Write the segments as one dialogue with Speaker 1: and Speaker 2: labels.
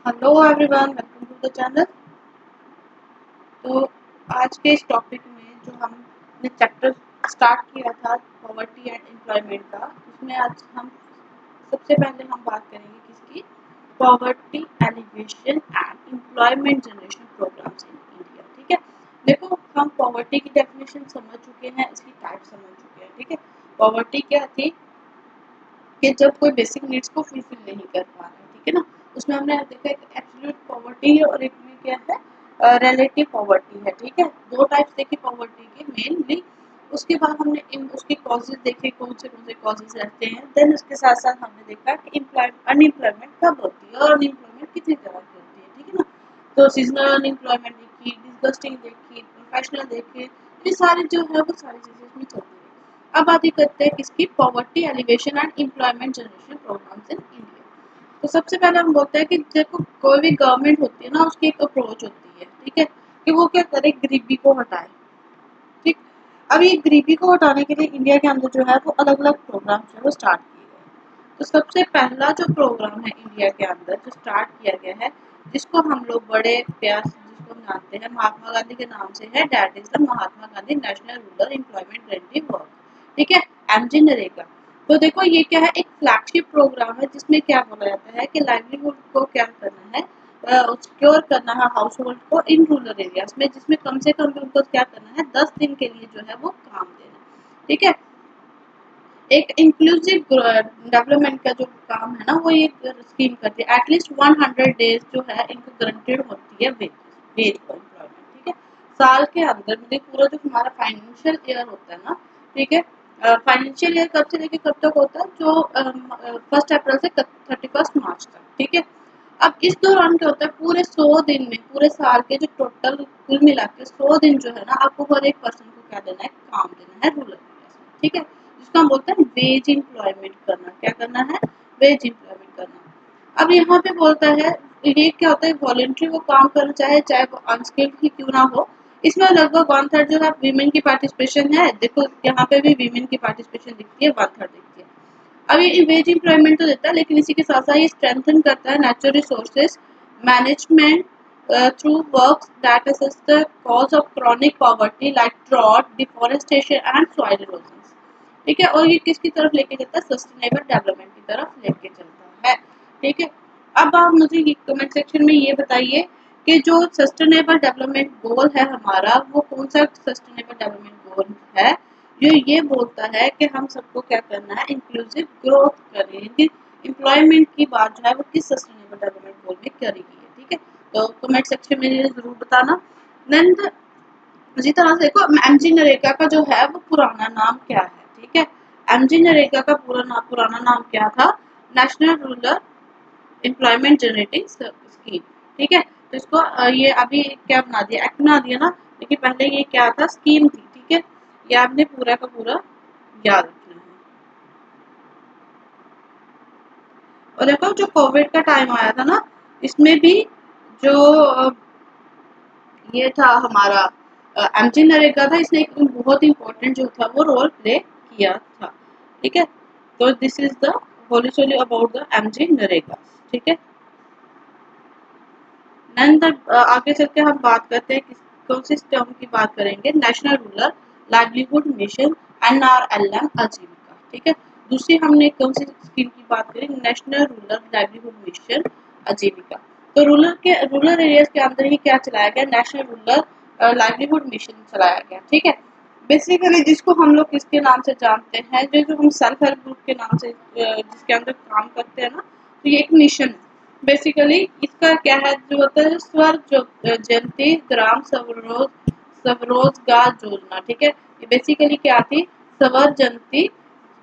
Speaker 1: Hello everyone, welcome to the channel. तो आज के इस टॉपिक में जो हमने चैप्टर स्टार्ट किया था पॉवर्टी एंड एम्प्लॉयमेंट का, उसमें आज हम सबसे पहले हम बात करेंगे किसकी, poverty alleviation and employment generation programmes in India. ठीक है, देखो हम पॉवर्टी की डेफिनेशन समझ चुके हैं, इसकी टाइप समझ चुके हैं। ठीक है, पॉवर्टी क्या थी कि जब कोई बेसिक नीड्स को फुलफिल नहीं कर पा रहा है। ठीक है ना, उसमें हमने देखा एक एब्सोल्यूट पॉवर्टी है और एक में क्या है, रिलेटिव पॉवर्टी है। ठीक है, दो टाइप्स देखे पॉवर्टी के मेनली। उसके बाद हमने उसके कॉजेज देखे, कौन से कॉजेज रहते हैं। देन उसके साथ साथ हमने देखा कि अनएम्प्लॉयमेंट कब होती है और अनएम्प्लॉयमेंट कितनी तरह की होती है। ठीक है ना, तो सीजनल अनएम्प्लॉयमेंट देखी, डिस्गस्टिंग देखी, प्रोफेशनल देखे, ये सारी जो है वो सारी चीजें इसमें चलती है। अब बात करते हैं किसकी, poverty alleviation and employment generation programmes in India. तो सबसे पहले हम बोलते हैं कि देखो कोई भी गवर्नमेंट होती है ना, उसकी एक अप्रोच होती है। ठीक है, कि वो क्या करे, गरीबी को हटाए। ठीक, अब ये गरीबी को हटाने के लिए इंडिया के अंदर जो है वो अलग अलग प्रोग्राम जो है वो स्टार्ट किए गए। तो सबसे पहला जो प्रोग्राम है इंडिया के अंदर जो स्टार्ट किया गया है, जिसको हम लोग बड़े प्यार से जिसको हम जानते हैं महात्मा गांधी के नाम से है, that is the Mahatma Gandhi national rural employment guarantee work. ठीक है, एमजी नरेगा। तो देखो ये क्या है, एक फ्लैगशिप प्रोग्राम है जिसमें क्या बोला जाता है कि लाइवलीहुड को क्या करना है, सिक्योर करना है हाउस होल्ड को इन रूरल एरियाज में, जिसमें कम से कम भी उनको क्या करना है, 10 दिन के लिए जो है वो काम देना। ठीक है, एक इंक्लूसिव डेवलपमेंट का जो काम है ना, वो ये स्कीम करती है। एटलीस्ट 100 डेज जो है इनको गारंटेड होती है वेज फॉर एम्प्लॉयमेंट। ठीक है, साल के अंदर मतलब पूरा जो हमारा फाइनेंशियल ईयर होता है ना, ठीक है, फाइनेंशियल ईयर कब से लेके कब तक होता है, जो 1 अप्रैल से 31 मार्च तक। ठीक है, अब इस दौरान क्या होता है, पूरे 100 दिन में पूरे साल के जो टोटल कुल मिला के 100 दिन जो है ना, आपको हर एक पर्सन को क्या देना है, काम देना है रूरल एरियाज में। ठीक है, जिसको हम बोलते हैं वेज एम्प्लॉयमेंट करना। क्या करना है, वेज एम्प्लॉयमेंट करना। अब यहाँ पे बोलता है ये क्या होता है, वॉलेंट्री वो काम करना चाहे चाहे वो अनस्किल्ड ही क्यों ना हो। इसमें लगभग 1/3 जो है वीमेन की पार्टिसिपेशन है। देखो यहाँ पे भी वीमेन की पार्टिसिपेशन दिखती है, 1/3 दिखती है। अब ये वेज एम्प्लॉयमेंट तो देता है, लेकिन इसी के साथ साथ ये स्ट्रेंथन करता है natural resources management through works that assess the cause of chronic poverty like drought, deforestation and soil erosion. ठीक है, और ये किसकी तरफ लेके चलता है, सस्टेनेबल डेवलपमेंट की तरफ लेके चलता है। ठीक है, अब आप मुझे कमेंट सेक्शन में ये बताइए कि जो सस्टेनेबल डेवलपमेंट गोल है हमारा, वो कौन सा सस्टेनेबल डेवलपमेंट गोल है जो ये बोलता है कि हम सबको क्या करना है, इंक्लूसिव ग्रोथ करेंगे। एम्प्लॉयमेंट की बात जो है वो किस सस्टेनेबल डेवलपमेंट गोल में करी गई है। ठीक है, तो कमेंट सेक्शन में ये जरूर बताना। देन इसी तरह से देखो एमजी नरेगा का जो है वो पुराना नाम क्या है। ठीक है, एमजी नरेगा का पुराना नाम क्या था, national rural employment generating scheme. ठीक है, तो इसको ये अभी क्या बना दिया, एक्ट बना दिया ना, लेकिन पहले ये क्या था, स्कीम थी। ठीक है, ये आपने पूरा का पूरा याद रखना है। और देखो जो कोविड का टाइम आया था ना, इसमें भी जो ये था हमारा एमजी नरेगा था, इसने एक बहुत इंपॉर्टेंट जो था वो रोल प्ले किया था। ठीक है, तो this is the wholly solely about the MG NREGA. ठीक है, देन आगे चल के हम बात करते हैं कौन सी टर्म की बात करेंगे, national rural livelihood mission NRLM आजीविका। ठीक है, दूसरी हमने कौन सी स्कीम की बात करें, नेशनल रूरल लाइवलीहुड मिशन आजीविका। तो रूरल एरियाज के अंदर ही क्या चलाया गया, नेशनल रूरल लाइवलीहुड मिशन चलाया गया। ठीक है, बेसिकली जिसको हम लोग किसके नाम से जानते हैं, जो हम सेल्फ हेल्प ग्रुप के नाम से जिसके अंदर काम करते हैं ना, तो ये एक मिशन है। बेसिकली इसका क्या है, जो होता है स्वर जयंती ग्राम स्वरोजगार योजना। ठीक है, ये बेसिकली क्या थी, स्वर जयंती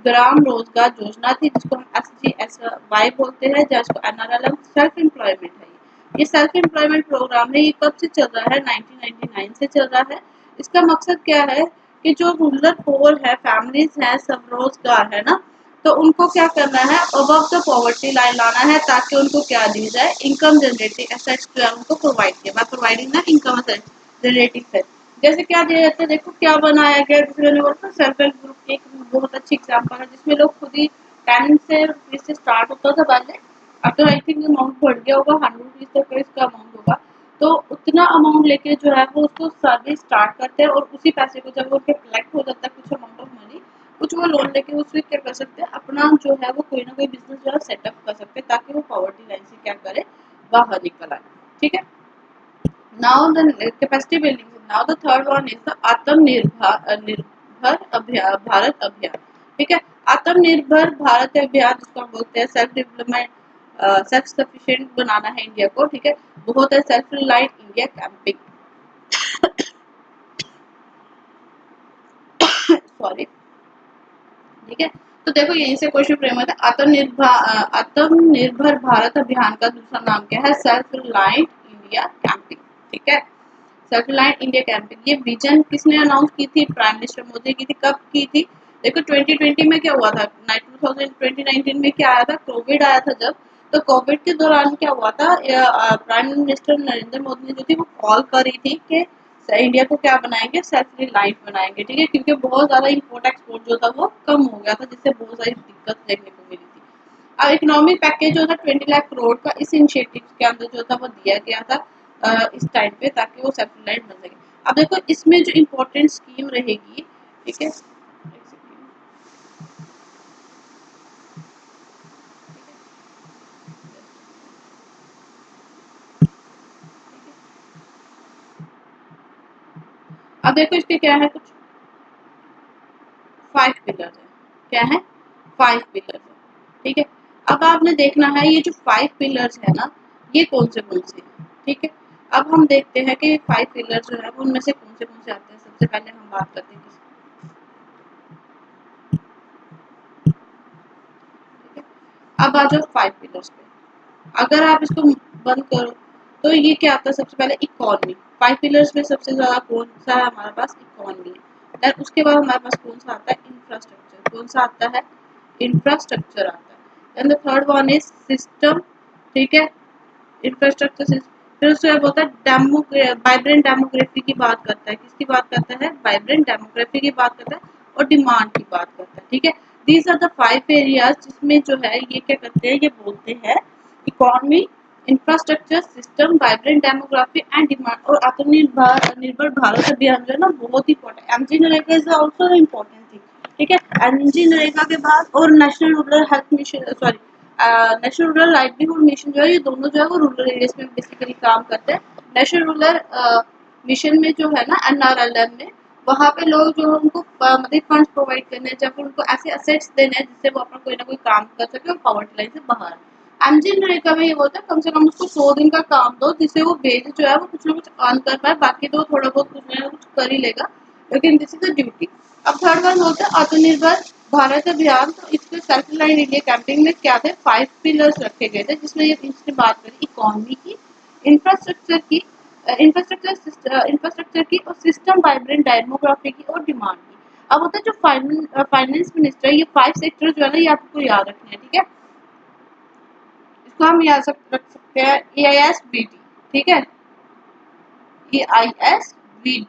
Speaker 1: ग्राम रोजगार योजना थी, जिसको हम SGSY बोलते हैं, जिसको NRLM सेल्फ एम्प्लॉयमेंट है। ये सेल्फ एम्प्लॉयमेंट प्रोग्राम है, ये कब से चल रहा है, 1999 से चल रहा है। इसका मकसद क्या है कि जो रूरल पोर है, फैमिलीज है, स्वरोजगार है ना, तो उनको क्या करना है, अबव द पॉवर्टी लाइन लाना है, ताकि उनको क्या दी जाए, इनकम जनरेटिंग एसेट्स जो है उनको प्रोवाइड किया बाय प्रोवाइडिंग ना इनकम जनरेटिंग सेट। जैसे क्या दिया जाता है, देखो क्या बनाया गया, जैसे मैंने बोला सेल्फ हेल्प ग्रुप की एक बहुत अच्छी एग्जाम्पल है, जिसमें लोग खुद ही 10 से रुपीज से स्टार्ट होता था पहले, अब तो आई थिंक अमाउंट बढ़ गया होगा, 100 रुपीज तक का इसका अमाउंट होगा। तो उतना अमाउंट लेके जो है वो उसको सर्विस स्टार्ट करते हैं और उसी पैसे को जब वो कलेक्ट हो जाता है कुछ अमाउंट ऑफ मनी, कुछ वो लोन लेके उससे क्या कर सकते हैं, अपना जो है वो कोई ना कोई बिजनेस जो है सेटअप कर सकते हैं ताकि वो पॉवर्टी लाइन से क्या करे, बाहर निकल आए। ठीक है, now the capacity building, now the third one is the आत्मनिर्भर निर्भर अभियान, भारत अभियान। ठीक है, आत्मनिर्भर भारत अभियान जिसको हम बोलते हैं सेल्फ डेवलपमेंट, सेल्फ सफिशिएंट बनाना है इंडिया को। ठीक है, बहुत है self reliant India camping. Sorry. ठीक है, तो देखो यहीं से क्वेश्चन फ्रेम होता है, आत्मनिर्भर भारत अभियान का दूसरा नाम क्या है, सेल्फ रिलायंट इंडिया कैंपिंग। ठीक है, सेल्फ रिलायंट इंडिया कैंपिंग, ये विजन किसने अनाउंस की थी, प्राइम मिनिस्टर मोदी की थी। कब की थी, देखो 2020 में क्या हुआ था, 2019 में क्या आया था, कोविड आया था जब। तो कोविड के दौरान क्या हुआ था, प्राइम मिनिस्टर नरेंद्र मोदी ने जो थी वो कॉल करी थी कि इंडिया को क्या बनाएंगे, सेल्फ रिलायंट बनाएंगे। ठीक है, क्योंकि बहुत ज्यादा इम्पोर्ट एक्सपोर्ट जो था वो कम हो गया था, जिससे बहुत सारी दिक्कत देखने को मिली थी। अब इकोनॉमिक पैकेज जो था 20 लाख करोड़ का इस इनिशिएटिव के अंदर जो था वो दिया गया था इस टाइम पे, ताकि वो सेल्फ रिलायंट बन सके। अब देखो इसमें जो इम्पोर्टेंट स्कीम रहेगी, ठीक है, अब देखो इसके क्या है, कुछ 5 पिलर्स है। क्या है, 5 पिलर्स है। ठीक है, अब आपने देखना है ये जो 5 पिलर्स है ना, ये कौन से हैं। ठीक है, अब हम देखते हैं कि 5 पिलर्स जो है वो उनमें से कौन से आते हैं। सबसे पहले हम बात करते हैं ठीक है, अब आ जाओ 5 पिलर्स पे। अगर आप इसको बंद करो तो ये क्या आता है, सबसे पहले इकोनॉमी। 5 पिलर्स में सबसे ज्यादा कौन सा है हमारे पास, इकोनॉमी है। देन उसके बाद हमारे पास कौन सा आता है, इंफ्रास्ट्रक्चर। कौन सा आता है, इंफ्रास्ट्रक्चर आता है। Then the third one is system. ठीक है, इंफ्रास्ट्रक्चर सिस्टम। फिर उसके बाद होता है डेमो, वाइब्रेंट डेमोग्राफी की बात करता है। किसकी बात करता है, वाइब्रेंट डेमोग्राफी की बात करता है और डिमांड की बात करता है। ठीक है, दीज आर द 5 एरियाज जिसमें जो है ये क्या करते हैं, ये बोलते हैं economy, infrastructure, system, vibrant demography and demand. और आत्मनिर्भर निर्भर भारत अभियान जो है ना बहुत important, MG NREGA is also important thing. ठीक है, एमजी नरेगा के बाद और national rural health mission, sorry national rural livelihood mission जो है, ये दोनों जो है वो रूरल एरियाज में बेसिकली काम करते हैं। नेशनल रूरल मिशन में जो है ना, एनआरएलएम में, वहाँ पे लोग जो है उनको मतलब फंड्स प्रोवाइड करने हैं, जब उनको ऐसे असेट्स देने हैं जिससे वो अपना कोई ना कोई काम कर सके और पॉवर्टी लाइन से बाहर। एमजी नरेगा में ये बोलता है कम से कम उसको 100 दिन का काम दो, जिससे वो बेस जो है वो कुछ ना कुछ अर्न कर पाए, बाकी तो थोड़ा बहुत कुछ ना कुछ कर ही लेगा, लेकिन दिस इज द ड्यूटी। अब थर्ड वन होता है आत्मनिर्भर भारत अभियान। तो इसके सेल्फ रिलायंट इंडिया कैंपेन में क्या थे, 5 पिलर्स रखे गए थे, जिसमें ये इसने बात करी इकोनॉमी की, इंफ्रास्ट्रक्चर की, इंफ्रास्ट्रक्चर की और सिस्टम, वाइब्रेंट डेमोग्राफी की और डिमांड की। अब होता है जो फाइनेंस मिनिस्टर, ये 5 सेक्टर जो है ना ये आपको याद रखने हैं। ठीक है, इसको हम याद रख सकते हैं AISBD। ठीक है, AISBD।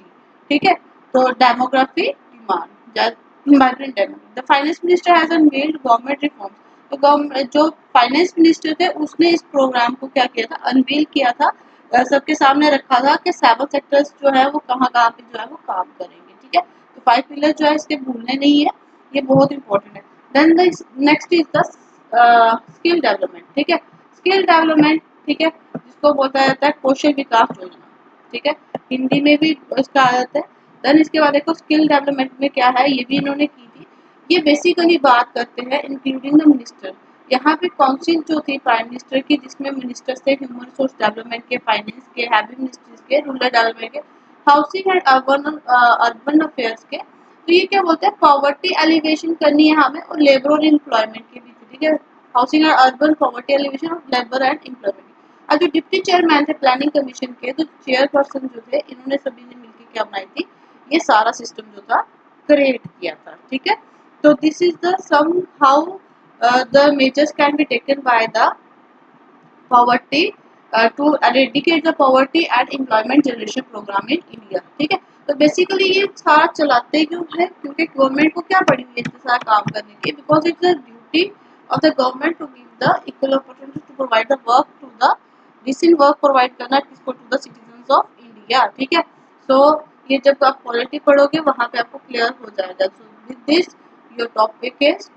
Speaker 1: ठीक है, तो demography, demand, vibrant demography. The finance minister has unveiled government reforms. तो गवर्नमेंट जो फाइनेंस मिनिस्टर थे उसने इस प्रोग्राम को क्या किया था, अनवील किया था, सबके सामने रखा था कि 7 सेक्टर्स जो है वो कहाँ कहाँ पे जो है वो काम करेंगे। ठीक है, तो 5 पिलर जो है इसके भूलने नहीं है, ये बहुत इंपॉर्टेंट है। Then the next is the skill development. ठीक है, स्किल डेवलपमेंट, ठीक है, जिसको बोला जाता है कौशल विकास योजना। ठीक है, हिंदी में भी इसका आ जाता है। देन इसके बाद देखो स्किल डेवलपमेंट में क्या है, ये भी इन्होंने की थी। ये बेसिकली बात करते हैं इंक्लूडिंग द मिनिस्टर। यहाँ पे काउंसिल जो थी प्राइम मिनिस्टर की, जिसमें मिनिस्टर्स थे ह्यूमन रिसोर्स डेवलपमेंट के, फाइनेंस के, हैवी मिनिस्ट्रीज के, रूरल डेवलपमेंट के, हाउसिंग एंड अर्बन अफेयर्स के। तो ये क्या बोलते हैं, पॉवर्टी एलिवेशन करनी है हमें और लेबर और एम्प्लॉयमेंट की भी थी। ठीक है, housing and urban poverty alleviation और लेबर एंड एम्प्लॉयमेंट। और जो डिप्टी चेयरमैन थे प्लानिंग कमीशन के, तो चेयरपर्सन जो थे इन्होंने सभी ने मिलकर क्या बनाई थी, ये सारा सिस्टम जो था क्रिएट किया था। ठीक है, तो this is the somehow the measures can be taken by the poverty to eradicate the poverty and employment generation programme in India. ठीक है, तो बेसिकली ये सारा चलाते क्यों है, क्योंकि गवर्नमेंट को क्या पड़ी हुई है इतना सारा काम करने की, because it's the duty of the government to give the equal opportunity to provide the work to the decent work provide करना किसको, to the citizens of India. ठीक है, सो ये जब आप पॉलिटी पढ़ोगे वहां पे आपको क्लियर हो जाएगा। So with this your topic is